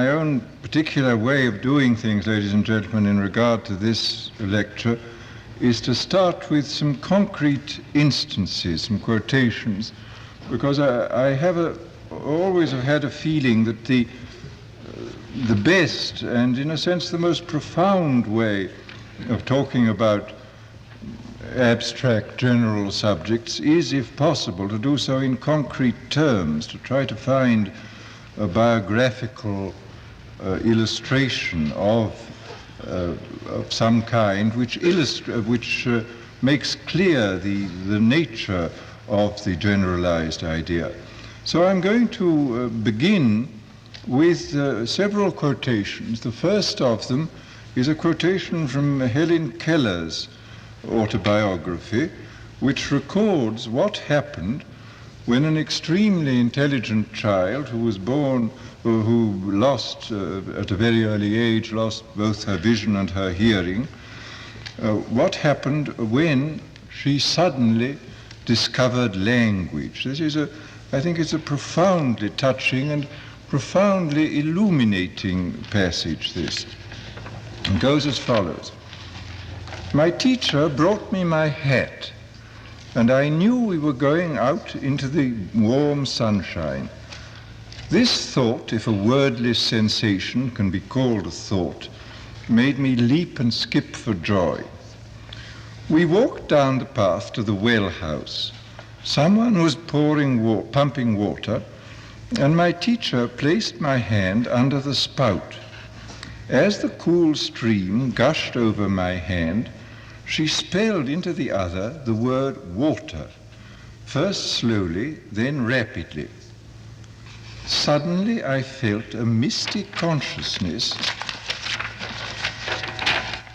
my own particular way of doing things, ladies and gentlemen, in regard to this lecture, is to start with some concrete instances, some quotations, because I have always have had a feeling that the best and, in a sense, the most profound way of talking about abstract general subjects is, if possible, to do so in concrete terms, to try to find a biographical illustration of some kind which makes clear the nature of the generalized idea. So I'm going to begin with several quotations. The first of them is a quotation from Helen Keller's autobiography, which records what happened when an extremely intelligent child who was born, who lost at a very early age, lost both her vision and her hearing, what happened when she suddenly discovered language. This is I think it's a profoundly touching and profoundly illuminating passage, this. It goes as follows. My teacher brought me my hat, and I knew we were going out into the warm sunshine. This thought, if a wordless sensation can be called a thought, made me leap and skip for joy. We walked down the path to the well house. Someone was pumping water, and my teacher placed my hand under the spout. As the cool stream gushed over my hand, she spelled into the other the word water, first slowly, then rapidly. Suddenly I felt a mystic consciousness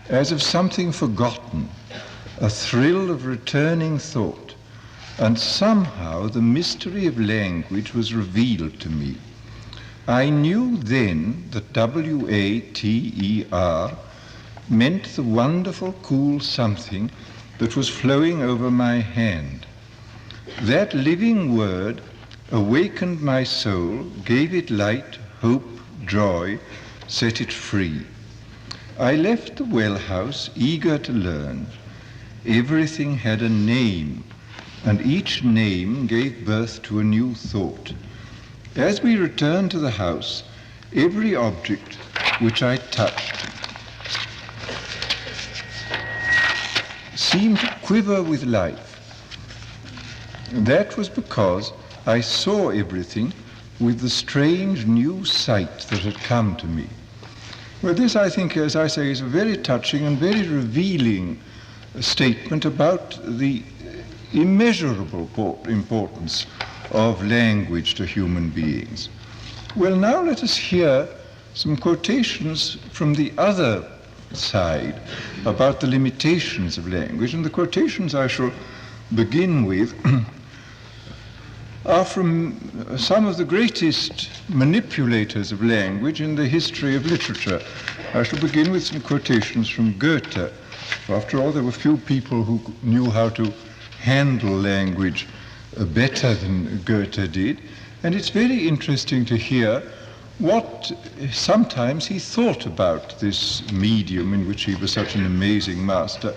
as of something forgotten, a thrill of returning thought, and somehow the mystery of language was revealed to me. I knew then that W-A-T-E-R meant the wonderful cool something that was flowing over my hand. That living word awakened my soul, gave it light, hope, joy, set it free. I left the well house eager to learn. Everything had a name, and each name gave birth to a new thought. As we returned to the house, every object which I touched seemed to quiver with life. That was because I saw everything with the strange new sight that had come to me. Well, this, I think, as I say, is a very touching and very revealing statement about the immeasurable importance of language to human beings. Well, now let us hear some quotations from the other side about the limitations of language, and the quotations I shall begin with are from some of the greatest manipulators of language in the history of literature. I shall begin with some quotations from Goethe. After all, there were few people who knew how to handle language better than Goethe did, and it's very interesting to hear what sometimes he thought about this medium in which he was such an amazing master.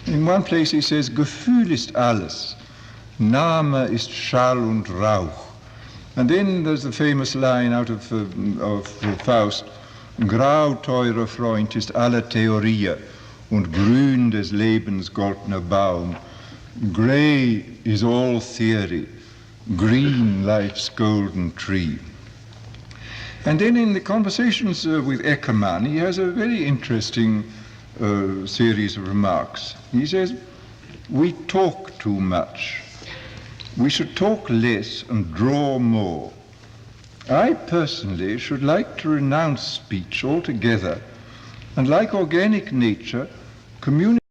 In one place he says, Gefühl ist alles, Name ist Schall und Rauch. And then there's the famous line out of Faust, Grau, teurer Freund, ist alle Theorie und grün des Lebens goldener Baum. Grey is all theory, green life's golden tree. And then in the conversations with Eckermann, he has a very interesting series of remarks. He says, we talk too much. We should talk less and draw more. I personally should like to renounce speech altogether and, like organic nature, communicate